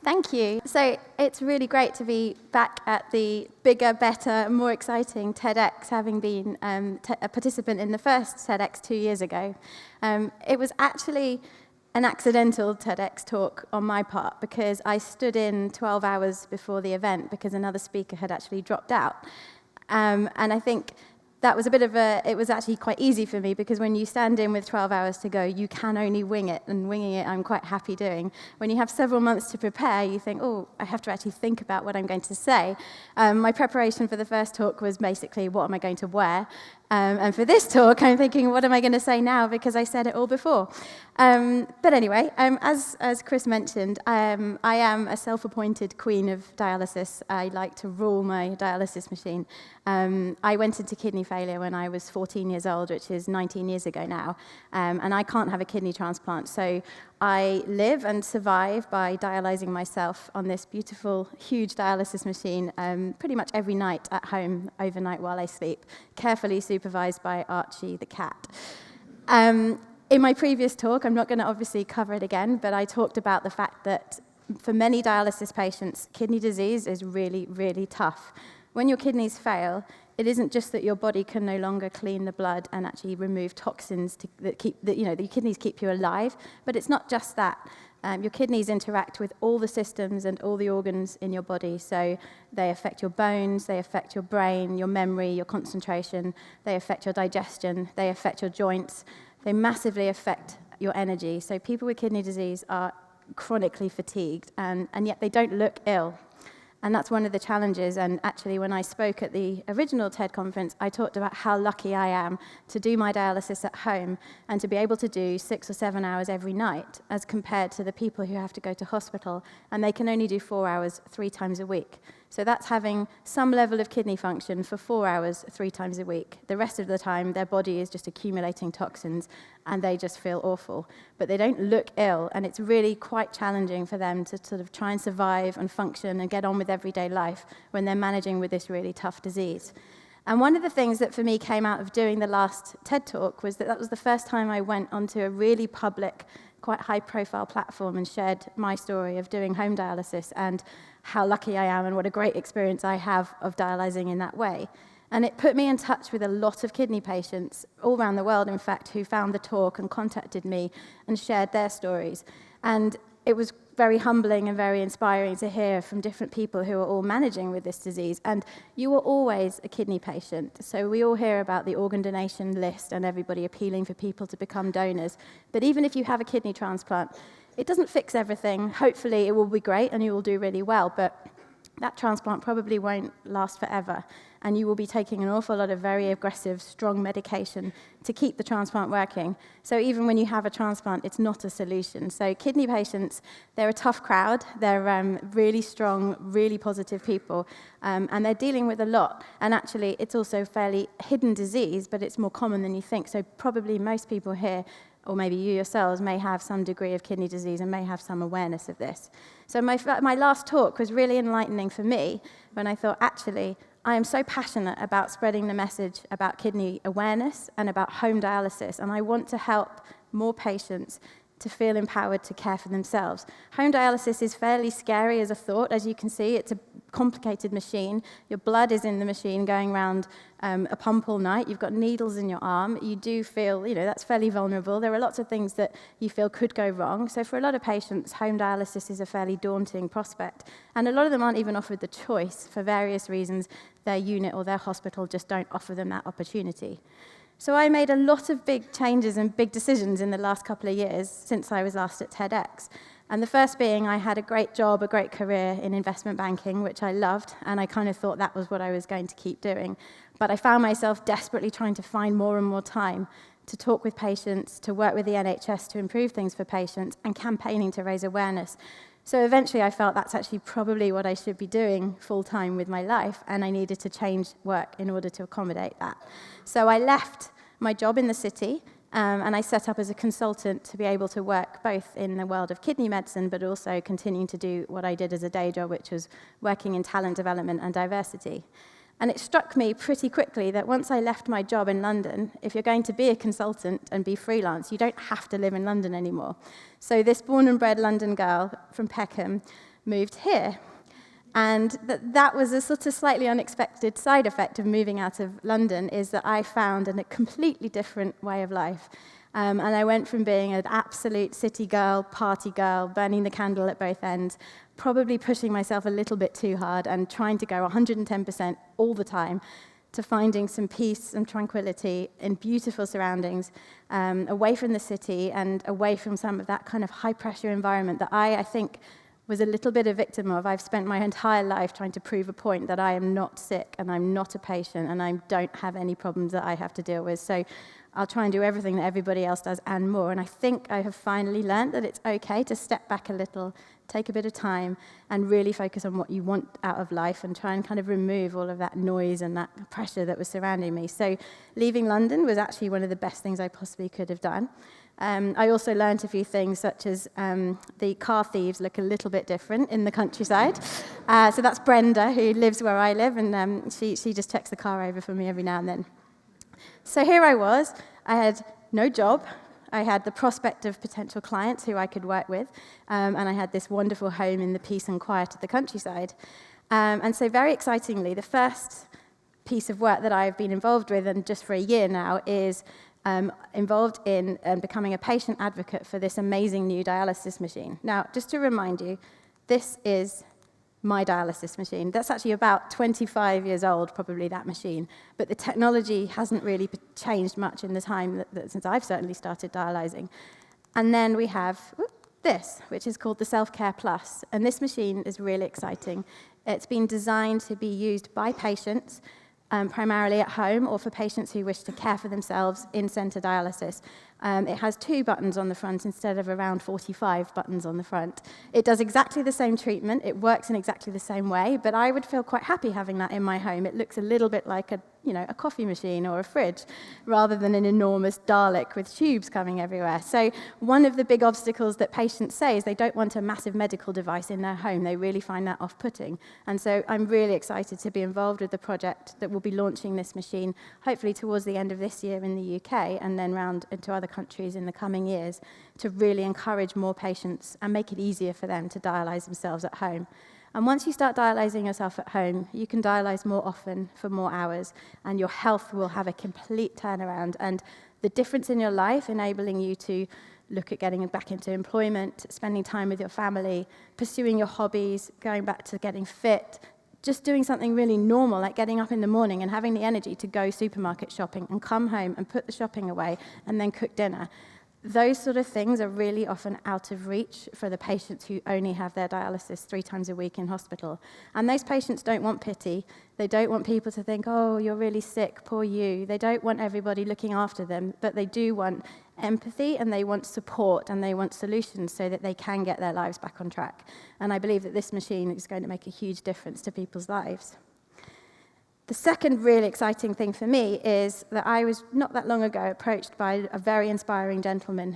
Thank you. So it's really great to be back at the bigger, better, more exciting TEDx, having been a participant in the first TEDx 2 years ago. It was actually an accidental TEDx talk on my part because I stood in 12 hours before the event because another speaker had actually dropped out. And I think that was it was actually quite easy for me because when you stand in with 12 hours to go, you can only wing it, and winging it I'm quite happy doing. When you have several months to prepare, you think, oh, I have to actually think about what I'm going to say. My preparation for the first talk was basically, what am I going to wear? And for this talk, I'm thinking, what am I going to say now? Because I said it all before. But anyway, as Chris mentioned, I am a self-appointed queen of dialysis. I like to rule my dialysis machine. I went into kidney failure when I was 14 years old, which is 19 years ago now, and I can't have a kidney transplant. So I live and survive by dialyzing myself on this beautiful, huge dialysis machine pretty much every night at home, overnight while I sleep, carefully supervised by Archie the cat. In my previous talk, I'm not going to obviously cover it again, but I talked about the fact that for many dialysis patients, kidney disease is really, really tough. When your kidneys fail, it isn't just that your body can no longer clean the blood and actually remove toxins that your kidneys keep you alive, but it's not just that. Your kidneys interact with all the systems and all the organs in your body, so they affect your bones, they affect your brain, your memory, your concentration, they affect your digestion, they affect your joints, they massively affect your energy. So people with kidney disease are chronically fatigued, and yet they don't look ill. And that's one of the challenges. And actually, when I spoke at the original TED conference, I talked about how lucky I am to do my dialysis at home and to be able to do 6 or 7 hours every night as compared to the people who have to go to hospital, and they can only do 4 hours 3 times a week. So that's having some level of kidney function for 4 hours 3 times a week. The rest of the time, their body is just accumulating toxins, and they just feel awful. But they don't look ill, and it's really quite challenging for them to sort of try and survive and function and get on with everyday life when they're managing with this really tough disease. And one of the things that for me came out of doing the last TED Talk was that was the first time I went onto a really public, quite high-profile platform and shared my story of doing home dialysis and how lucky I am and what a great experience I have of dialyzing in that way. And it put me in touch with a lot of kidney patients, all around the world, in fact, who found the talk and contacted me and shared their stories. And it was very humbling and very inspiring to hear from different people who are all managing with this disease. And you are always a kidney patient. So we all hear about the organ donation list and everybody appealing for people to become donors. But even if you have a kidney transplant, it doesn't fix everything. Hopefully it will be great and you will do really well, but that transplant probably won't last forever. And you will be taking an awful lot of very aggressive, strong medication to keep the transplant working. So even when you have a transplant, it's not a solution. So kidney patients, they're a tough crowd. They're really strong, really positive people, and they're dealing with a lot. And actually, it's also a fairly hidden disease, but it's more common than you think. So probably most people here, or maybe you yourselves, may have some degree of kidney disease and may have some awareness of this. So my last talk was really enlightening for me when I thought, actually, I am so passionate about spreading the message about kidney awareness and about home dialysis, and I want to help more patients to feel empowered to care for themselves. Home dialysis is fairly scary as a thought. As you can see, it's a complicated machine. Your blood is in the machine going around a pump all night. You've got needles in your arm. You do feel, that's fairly vulnerable. There are lots of things that you feel could go wrong. So for a lot of patients, home dialysis is a fairly daunting prospect. And a lot of them aren't even offered the choice for various reasons. Their unit or their hospital just don't offer them that opportunity. So I made a lot of big changes and big decisions in the last couple of years since I was last at TEDx. And the first being I had a great job, a great career in investment banking, which I loved, and I kind of thought that was what I was going to keep doing. But I found myself desperately trying to find more and more time to talk with patients, to work with the NHS to improve things for patients, and campaigning to raise awareness. So eventually I felt that's actually probably what I should be doing full-time with my life, and I needed to change work in order to accommodate that. So I left my job in the city, and I set up as a consultant to be able to work both in the world of kidney medicine, but also continuing to do what I did as a day job, which was working in talent development and diversity. And it struck me pretty quickly that once I left my job in London, if you're going to be a consultant and be freelance, you don't have to live in London anymore. So this born and bred London girl from Peckham moved here. And that was a sort of slightly unexpected side effect of moving out of London, is that I found a completely different way of life. And I went from being an absolute city girl, party girl, burning the candle at both ends, probably pushing myself a little bit too hard and trying to go 110% all the time, to finding some peace and tranquility in beautiful surroundings, away from the city and away from some of that kind of high-pressure environment that I think was a little bit a victim of. I've spent my entire life trying to prove a point that I am not sick and I'm not a patient and I don't have any problems that I have to deal with. So I'll try and do everything that everybody else does and more. And I think I have finally learned that it's okay to step back a little, take a bit of time, and really focus on what you want out of life and try and kind of remove all of that noise and that pressure that was surrounding me. So leaving London was actually one of the best things I possibly could have done. I also learned a few things, such as the car thieves look a little bit different in the countryside. So that's Brenda, who lives where I live, and she just checks the car over for me every now and then. So here I was. I had no job. I had the prospect of potential clients who I could work with, and I had this wonderful home in the peace and quiet of the countryside. And so very excitingly, the first piece of work that I've been involved with, and just for a year now, is involved in becoming a patient advocate for this amazing new dialysis machine. Now, just to remind you, this is my dialysis machine. That's actually about 25 years old, probably, that machine. But the technology hasn't really changed much in the time since I've certainly started dialyzing. And then we have this, which is called the Self-Care Plus. And this machine is really exciting. It's been designed to be used by patients, primarily at home, or for patients who wish to care for themselves in-center dialysis. It has 2 buttons on the front instead of around 45 buttons on the front. It does exactly the same treatment. It works in exactly the same way, but I would feel quite happy having that in my home. It looks a little bit like a coffee machine or a fridge, rather than an enormous Dalek with tubes coming everywhere. So one of the big obstacles that patients say is they don't want a massive medical device in their home. They really find that off-putting. And so I'm really excited to be involved with the project that will be launching this machine, hopefully towards the end of this year in the UK, and then round into other countries in the coming years, to really encourage more patients and make it easier for them to dialyse themselves at home. And once you start dialysing yourself at home, you can dialyse more often for more hours, and your health will have a complete turnaround. And the difference in your life, enabling you to look at getting back into employment, spending time with your family, pursuing your hobbies, going back to getting fit, just doing something really normal, like getting up in the morning and having the energy to go supermarket shopping and come home and put the shopping away and then cook dinner. Those sort of things are really often out of reach for the patients who only have their dialysis 3 times a week in hospital. And those patients don't want pity. They don't want people to think, oh, you're really sick, poor you. They don't want everybody looking after them, but they do want empathy, and they want support, and they want solutions so that they can get their lives back on track. And I believe that this machine is going to make a huge difference to people's lives. The second really exciting thing for me is that I was not that long ago approached by a very inspiring gentleman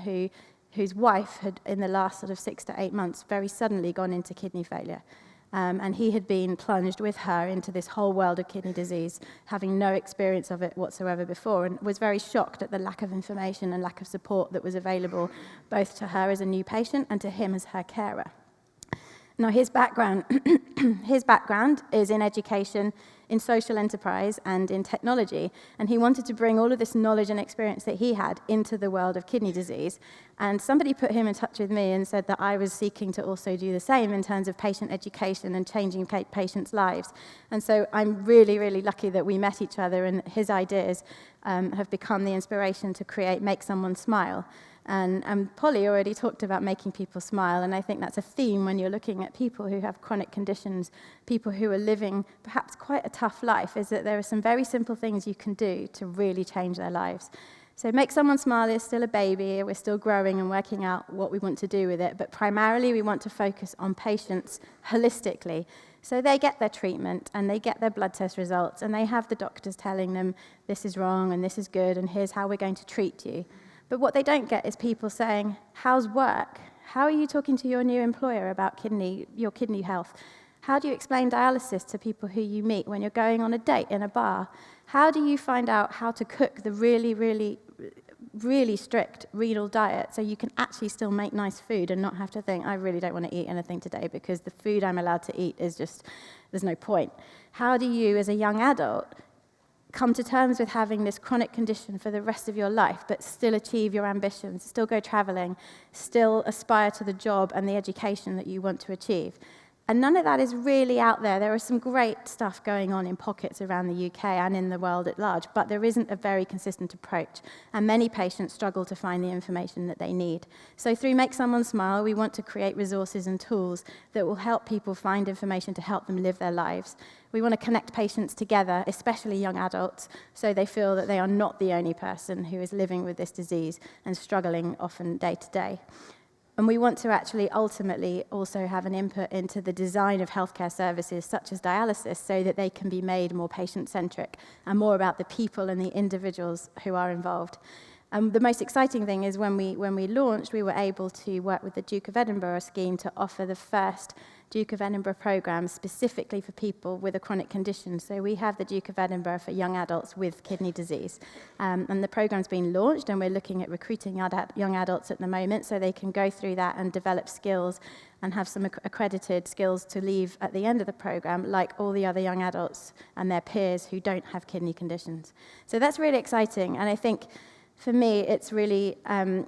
whose wife had, in the last sort of 6 to 8 months, very suddenly gone into kidney failure. And he had been plunged with her into this whole world of kidney disease, having no experience of it whatsoever before, and was very shocked at the lack of information and lack of support that was available, both to her as a new patient and to him as her carer. Now, his background is in education, in social enterprise, and in technology, and he wanted to bring all of this knowledge and experience that he had into the world of kidney disease. And somebody put him in touch with me and said that I was seeking to also do the same in terms of patient education and changing patients' lives. And so I'm really, really lucky that we met each other, and his ideas have become the inspiration to create Make Someone Smile. And Polly already talked about making people smile, and I think that's a theme when you're looking at people who have chronic conditions, people who are living perhaps quite a tough life, is that there are some very simple things you can do to really change their lives. So Make Someone Smile is still a baby. We're still growing and working out what we want to do with it, but primarily we want to focus on patients holistically. So they get their treatment, and they get their blood test results, and they have the doctors telling them, this is wrong, and this is good, and here's how we're going to treat you. But what they don't get is people saying, how's work? How are you talking to your new employer about your kidney health? How do you explain dialysis to people who you meet when you're going on a date in a bar? How do you find out how to cook the really, really really strict renal diet, so you can actually still make nice food and not have to think, I really don't want to eat anything today because the food I'm allowed to eat is just, there's no point. How do you, as a young adult, come to terms with having this chronic condition for the rest of your life, but still achieve your ambitions, still go traveling, still aspire to the job and the education that you want to achieve? And none of that is really out there. There is some great stuff going on in pockets around the UK and in the world at large, but there isn't a very consistent approach. And many patients struggle to find the information that they need. So through Make Someone Smile, we want to create resources and tools that will help people find information to help them live their lives. We want to connect patients together, especially young adults, so they feel that they are not the only person who is living with this disease and struggling often day to day. And we want to actually ultimately also have an input into the design of healthcare services such as dialysis so that they can be made more patient-centric and more about the people and the individuals who are involved. The most exciting thing is when we launched, we were able to work with the Duke of Edinburgh scheme to offer the first Duke of Edinburgh program specifically for people with a chronic condition. So we have the Duke of Edinburgh for young adults with kidney disease. And the program's been launched, and we're looking at recruiting young adults at the moment so they can go through that and develop skills and have some accredited skills to leave at the end of the program, like all the other young adults and their peers who don't have kidney conditions. So that's really exciting, and I think for me, it's really,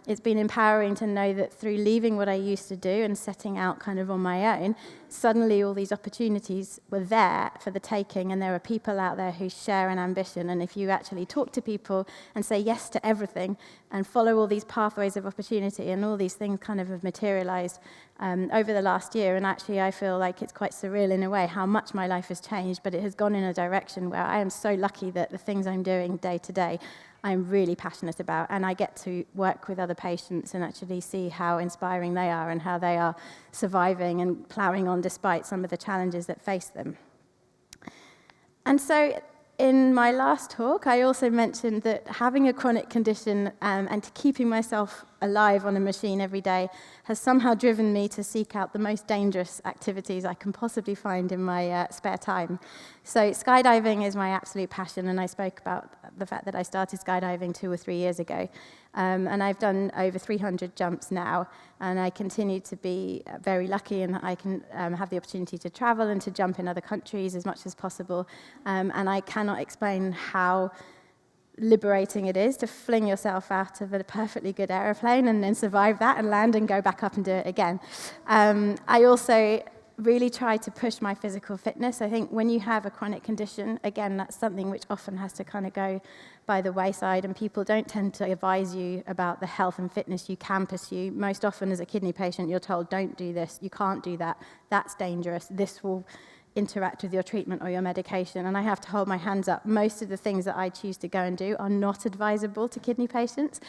it's been empowering to know that through leaving what I used to do and setting out kind of on my own, suddenly all these opportunities were there for the taking, and there are people out there who share an ambition. And if you actually talk to people and say yes to everything and follow all these pathways of opportunity, and all these things kind of have materialized over the last year, and actually I feel like it's quite surreal in a way how much my life has changed, but it has gone in a direction where I am so lucky that the things I'm doing day to day I'm really passionate about, and I get to work with other patients and actually see how inspiring they are and how they are surviving and ploughing on despite some of the challenges that face them. And so in my last talk, I also mentioned that having a chronic condition and keeping myself alive on a machine every day has somehow driven me to seek out the most dangerous activities I can possibly find in my spare time. So skydiving is my absolute passion, and I spoke about the fact that I started skydiving 2 or 3 years ago. And I've done over 300 jumps now, and I continue to be very lucky, and I can have the opportunity to travel and to jump in other countries as much as possible. And I cannot explain how liberating it is to fling yourself out of a perfectly good aeroplane and then survive that and land and go back up and do it again. I also really try to push my physical fitness. I think when you have a chronic condition, again, that's something which often has to kind of go by the wayside, and people don't tend to advise you about the health and fitness you can pursue. Most often as a kidney patient, you're told, don't do this, you can't do that, that's dangerous, this will interact with your treatment or your medication. And I have to hold my hands up. Most of the things that I choose to go and do are not advisable to kidney patients,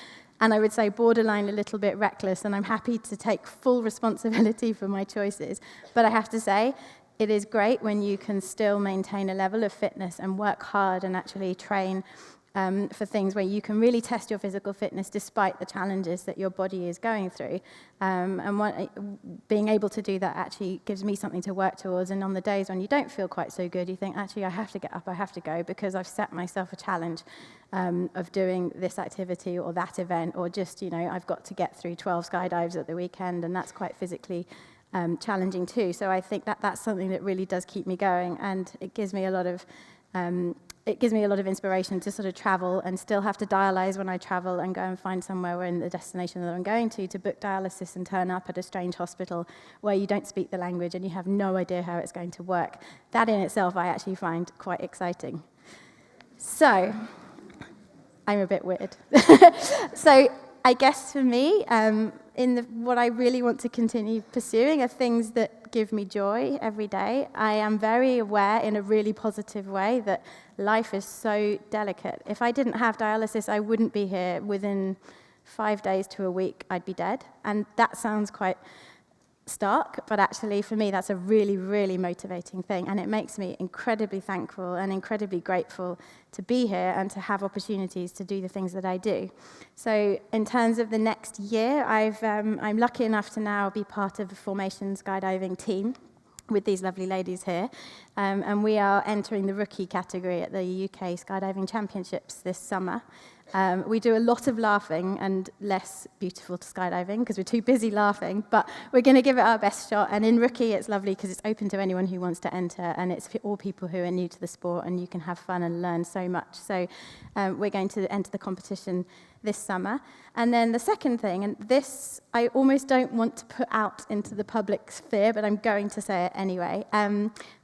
and I would say borderline a little bit reckless, and I'm happy to take full responsibility for my choices. But I have to say, it is great when you can still maintain a level of fitness and work hard and actually train for things where you can really test your physical fitness despite the challenges that your body is going through. Being able to do that actually gives me something to work towards. And on the days when you don't feel quite so good, you think, actually, I have to get up, I have to go, because I've set myself a challenge of doing this activity or that event, or just, I've got to get through 12 skydives at the weekend, and that's quite physically challenging too. So I think that that's something that really does keep me going, and it gives me a lot of inspiration to sort of travel and still have to dialyse when I travel and go and find somewhere in the destination that I'm going to book dialysis and turn up at a strange hospital where you don't speak the language and you have no idea how it's going to work. That in itself I actually find quite exciting. So, I'm a bit weird. So, I guess for me, what I really want to continue pursuing are things that give me joy every day. I am very aware in a really positive way that life is so delicate. If I didn't have dialysis, I wouldn't be here. Within 5 days to a week, I'd be dead. And that sounds quite stark, but actually for me that's a really, really motivating thing, and it makes me incredibly thankful and incredibly grateful to be here and to have opportunities to do the things that I do. So in terms of the next year, I'm lucky enough to now be part of the Formation skydiving team with these lovely ladies here, and we are entering the rookie category at the UK Skydiving Championships this summer. We do a lot of laughing and less beautiful skydiving because we're too busy laughing, but we're going to give it our best shot. And in Rookie, it's lovely because it's open to anyone who wants to enter, and it's for all people who are new to the sport, and you can have fun and learn so much. So we're going to enter the competition this summer. And then the second thing, and this I almost don't want to put out into the public sphere, but I'm going to say it anyway.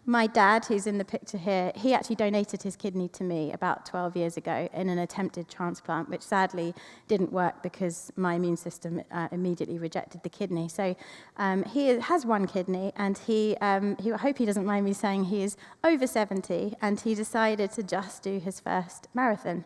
My dad, who's in the picture here, he actually donated his kidney to me about 12 years ago in an attempted transplant, which sadly didn't work because my immune system immediately rejected the kidney. So he has one kidney, and I hope he doesn't mind me saying he is over 70, and he decided to just do his first marathon.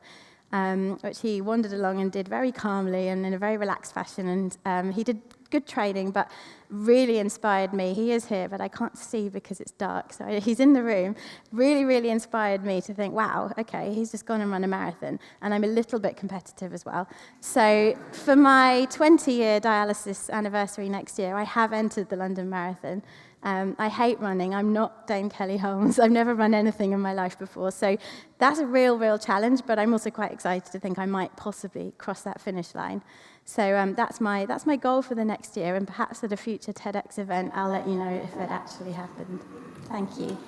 Which he wandered along and did very calmly and in a very relaxed fashion. And he did good training, but really inspired me. He is here, but I can't see because it's dark. So he's in the room. Really, really inspired me to think, wow, okay, he's just gone and run a marathon. And I'm a little bit competitive as well. So for my 20-year dialysis anniversary next year, I have entered the London Marathon. I hate running. I'm not Dame Kelly Holmes. I've never run anything in my life before. So that's a real, real challenge, but I'm also quite excited to think I might possibly cross that finish line. So that's my goal for the next year, and perhaps at a future TEDx event, I'll let you know if it actually happened. Thank you.